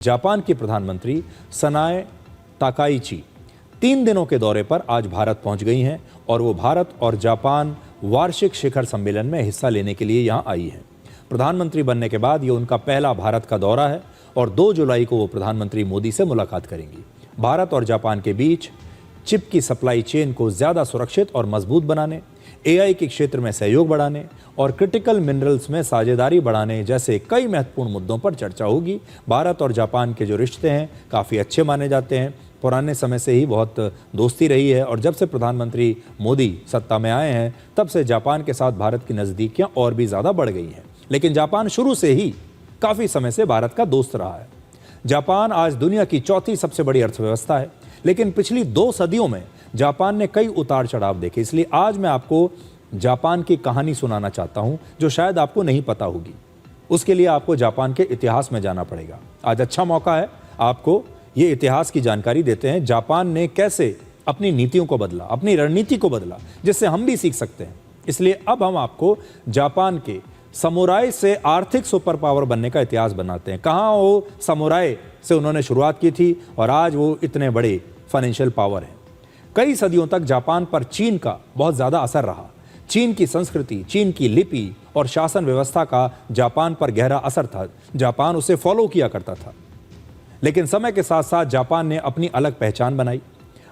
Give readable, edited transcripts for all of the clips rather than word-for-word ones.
Japan की प्रधानमंत्री Sanae Takaichi 3 दिनों के दौरे पर आज भारत पहुंच गई हैं और वो भारत और जापान वार्षिक शिखर सम्मेलन में हिस्सा लेने के लिए यहां आई हैं। प्रधानमंत्री बनने के बाद ये उनका पहला भारत का दौरा है और 2 जुलाई को वो प्रधानमंत्री मोदी से मुलाकात करेंगी। भारत और जापान के बीच चिप की सप्लाई चेन को ज़्यादा सुरक्षित और मजबूत बनाने, AI के क्षेत्र में सहयोग बढ़ाने और क्रिटिकल मिनरल्स में साझेदारी बढ़ाने जैसे कई महत्वपूर्ण मुद्दों पर चर्चा होगी। भारत और जापान के जो रिश्ते हैं काफ़ी अच्छे माने जाते हैं, पुराने समय से ही बहुत दोस्ती रही है और जब से प्रधानमंत्री मोदी सत्ता में आए हैं तब से जापान के साथ भारत की नज़दीकियाँ और भी ज़्यादा बढ़ गई हैं। लेकिन जापान शुरू से ही काफ़ी समय से भारत का दोस्त रहा है। जापान आज दुनिया की चौथी सबसे बड़ी अर्थव्यवस्था है, लेकिन पिछली 2 सदियों में जापान ने कई उतार चढ़ाव देखे। इसलिए आज मैं आपको जापान की कहानी सुनाना चाहता हूं जो शायद आपको नहीं पता होगी। उसके लिए आपको जापान के इतिहास में जाना पड़ेगा। आज अच्छा मौका है, आपको ये इतिहास की जानकारी देते हैं जापान ने कैसे अपनी नीतियों को बदला, अपनी रणनीति को बदला, जिससे हम भी सीख सकते हैं। इसलिए अब हम आपको जापान के समुराई से आर्थिक सुपर पावर बनने का इतिहास बनाते हैं। कहाँ वो समुराई से उन्होंने शुरुआत की थी और आज वो इतने बड़े फाइनेंशियल पावर हैं। कई सदियों तक जापान पर चीन का बहुत ज़्यादा असर रहा। चीन की संस्कृति, चीन की लिपि और शासन व्यवस्था का जापान पर गहरा असर था। जापान उसे फॉलो किया करता था। लेकिन समय के साथ साथ जापान ने अपनी अलग पहचान बनाई।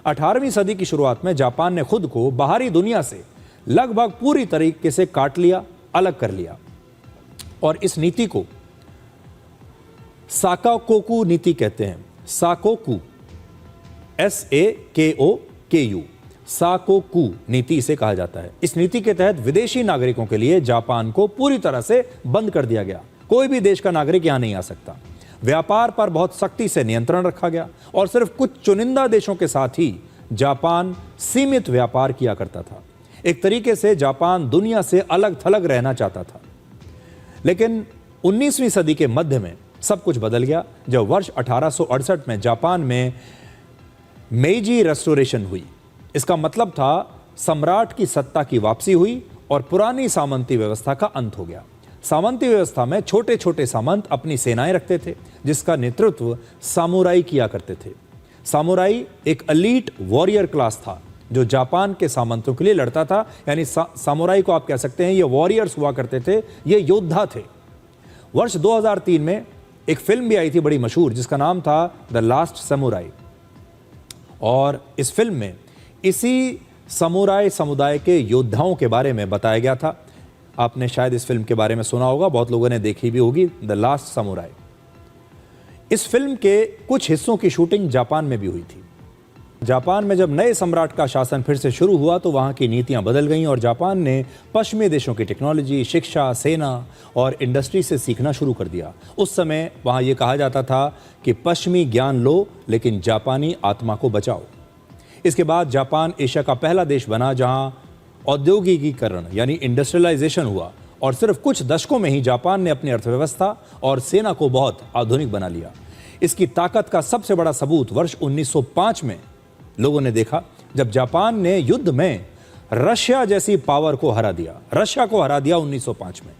18वीं सदी की शुरुआत में जापान ने खुद को बाहरी दुनिया से लगभग पूरी तरीके से काट लिया, अलग कर लिया और इस नीति को साकाकोकू नीति कहते हैं। साकोकू, SAKOKU, साकोकू नीति इसे कहा जाता है। इस नीति के तहत विदेशी नागरिकों के लिए जापान को पूरी तरह से बंद कर दिया गया। कोई भी देश का नागरिक यहां नहीं आ सकता। व्यापार पर बहुत सख्ती से नियंत्रण रखा गया और सिर्फ कुछ चुनिंदा देशों के साथ ही जापान सीमित व्यापार किया करता था। एक तरीके से जापान दुनिया से अलग थलग रहना चाहता था। लेकिन 19वीं सदी के मध्य में सब कुछ बदल गया जब वर्ष 1868 में जापान में मेइजी रेस्टोरेशन हुई। इसका मतलब था सम्राट की सत्ता की वापसी हुई और पुरानी सामंती व्यवस्था का अंत हो गया। सामंती व्यवस्था में छोटे छोटे सामंत अपनी सेनाएं रखते थे जिसका नेतृत्व सामुराई किया करते थे। सामुराई एक एलीट वॉरियर क्लास था जो जापान के सामंतों के लिए लड़ता था। यानी सामुराई को आप कह सकते हैं ये वॉरियर्स हुआ करते थे, ये योद्धा थे। वर्ष 2003 में एक फिल्म भी आई थी बड़ी मशहूर जिसका नाम था द लास्ट समुराई और इस फिल्म में इसी समुराई समुदाय के योद्धाओं के बारे में बताया गया था। आपने शायद इस फिल्म के बारे में सुना होगा, बहुत लोगों ने देखी भी होगी, द लास्ट समुराई। इस फिल्म के कुछ हिस्सों की शूटिंग जापान में भी हुई थी। जापान में जब नए सम्राट का शासन फिर से शुरू हुआ तो वहाँ की नीतियाँ बदल गईं और जापान ने पश्चिमी देशों की टेक्नोलॉजी, शिक्षा, सेना और इंडस्ट्री से सीखना शुरू कर दिया। उस समय वहाँ ये कहा जाता था कि पश्चिमी ज्ञान लो लेकिन जापानी आत्मा को बचाओ। इसके बाद जापान एशिया का पहला देश बना जहाँ औद्योगिकीकरण यानी इंडस्ट्रियलाइजेशन हुआ और सिर्फ कुछ दशकों में ही जापान ने अपनी अर्थव्यवस्था और सेना को बहुत आधुनिक बना लिया। इसकी ताकत का सबसे बड़ा सबूत वर्ष 1905 में लोगों ने देखा जब जापान ने युद्ध में रशिया जैसी पावर को हरा दिया। रशिया को हरा दिया 1905 में।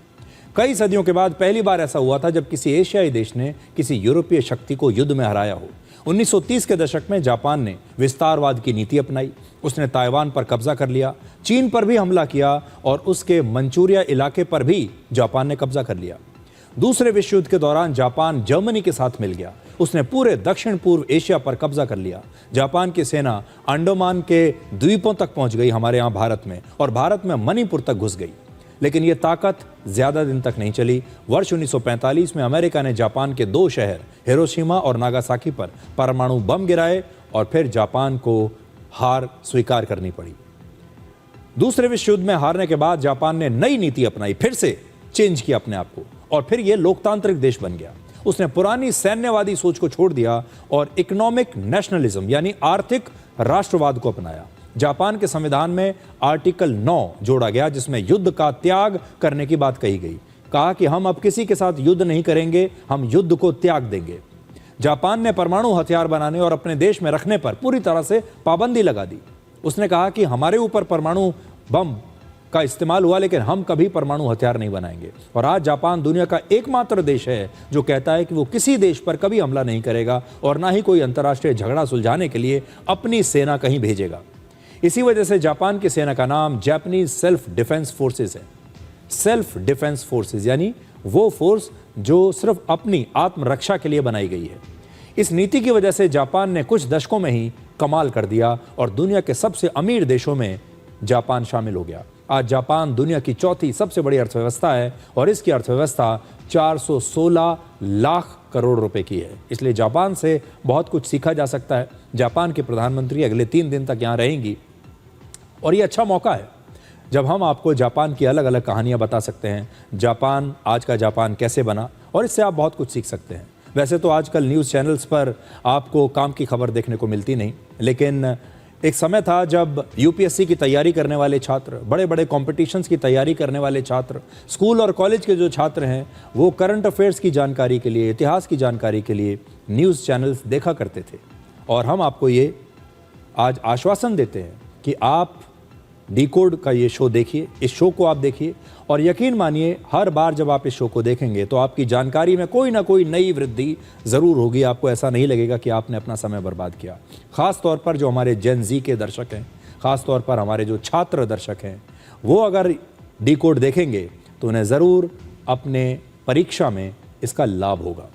कई सदियों के बाद पहली बार ऐसा हुआ था जब किसी एशियाई देश ने किसी यूरोपीय शक्ति को युद्ध में हराया हो। 1930 के दशक में जापान ने विस्तारवाद की नीति अपनाई। उसने ताइवान पर कब्जा कर लिया, चीन पर भी हमला किया और उसके मंचूरिया इलाके पर भी जापान ने कब्जा कर लिया। दूसरे विश्व युद्ध के दौरान जापान जर्मनी के साथ मिल गया। उसने पूरे दक्षिण पूर्व एशिया पर कब्जा कर लिया। जापान की सेना अंडमान के द्वीपों तक पहुंच गई, हमारे यहाँ भारत में, और भारत में मणिपुर तक घुस गई। लेकिन यह ताकत ज्यादा दिन तक नहीं चली। वर्ष 1945 में अमेरिका ने जापान के 2 शहर हिरोशिमा और नागासाकी पर परमाणु बम गिराए और फिर जापान को हार स्वीकार करनी पड़ी। दूसरे विश्व युद्ध में हारने के बाद जापान ने नई नीति अपनाई, फिर से चेंज किया अपने आप को और फिर यह लोकतांत्रिक देश बन गया। उसने पुरानी सैन्यवादी सोच को छोड़ दिया और इकोनॉमिक नेशनलिज्म यानी आर्थिक राष्ट्रवाद को अपनाया। जापान के संविधान में आर्टिकल 9 जोड़ा गया जिसमें युद्ध का त्याग करने की बात कही गई। कहा कि हम अब किसी के साथ युद्ध नहीं करेंगे, हम युद्ध को त्याग देंगे। जापान ने परमाणु हथियार बनाने और अपने देश में रखने पर पूरी तरह से पाबंदी लगा दी। उसने कहा कि हमारे ऊपर परमाणु बम का इस्तेमाल हुआ, लेकिन हम कभी परमाणु हथियार नहीं बनाएंगे। और आज जापान दुनिया का एकमात्र देश है जो कहता है कि वो किसी देश पर कभी हमला नहीं करेगा और ना ही कोई अंतर्राष्ट्रीय झगड़ा सुलझाने के लिए अपनी सेना कहीं भेजेगा। इसी वजह से जापान की सेना का नाम जापानीज सेल्फ डिफेंस फोर्सेस है। सेल्फ डिफेंस फोर्सेस यानी वो फोर्स जो सिर्फ अपनी आत्मरक्षा के लिए बनाई गई है। इस नीति की वजह से जापान ने कुछ दशकों में ही कमाल कर दिया और दुनिया के सबसे अमीर देशों में जापान शामिल हो गया। आज जापान दुनिया की चौथी सबसे बड़ी अर्थव्यवस्था है और इसकी अर्थव्यवस्था 416 लाख करोड़ रुपए की है। इसलिए जापान से बहुत कुछ सीखा जा सकता है। जापान के प्रधानमंत्री अगले 3 दिन तक यहाँ रहेंगी और ये अच्छा मौका है जब हम आपको जापान की अलग अलग कहानियाँ बता सकते हैं। जापान, आज का जापान कैसे बना, और इससे आप बहुत कुछ सीख सकते हैं। वैसे तो आजकल न्यूज़ चैनल्स पर आपको काम की खबर देखने को मिलती नहीं, लेकिन एक समय था जब यूपीएससी की तैयारी करने वाले छात्र, बड़े बड़े कॉम्पिटिशन्स की तैयारी करने वाले छात्र, स्कूल और कॉलेज के जो छात्र हैं, वो करंट अफेयर्स की जानकारी के लिए, इतिहास की जानकारी के लिए न्यूज़ चैनल्स देखा करते थे। और हम आपको ये आज आश्वासन देते हैं कि आप डिकोड का ये शो देखिए, इस शो को आप देखिए और यकीन मानिए हर बार जब आप इस शो को देखेंगे तो आपकी जानकारी में कोई ना कोई नई वृद्धि ज़रूर होगी। आपको ऐसा नहीं लगेगा कि आपने अपना समय बर्बाद किया। ख़ास तौर पर जो हमारे जेन ज़ी के दर्शक हैं, ख़ास तौर पर हमारे जो छात्र दर्शक हैं, वो अगर डिकोड देखेंगे तो उन्हें ज़रूर अपने परीक्षा में इसका लाभ होगा।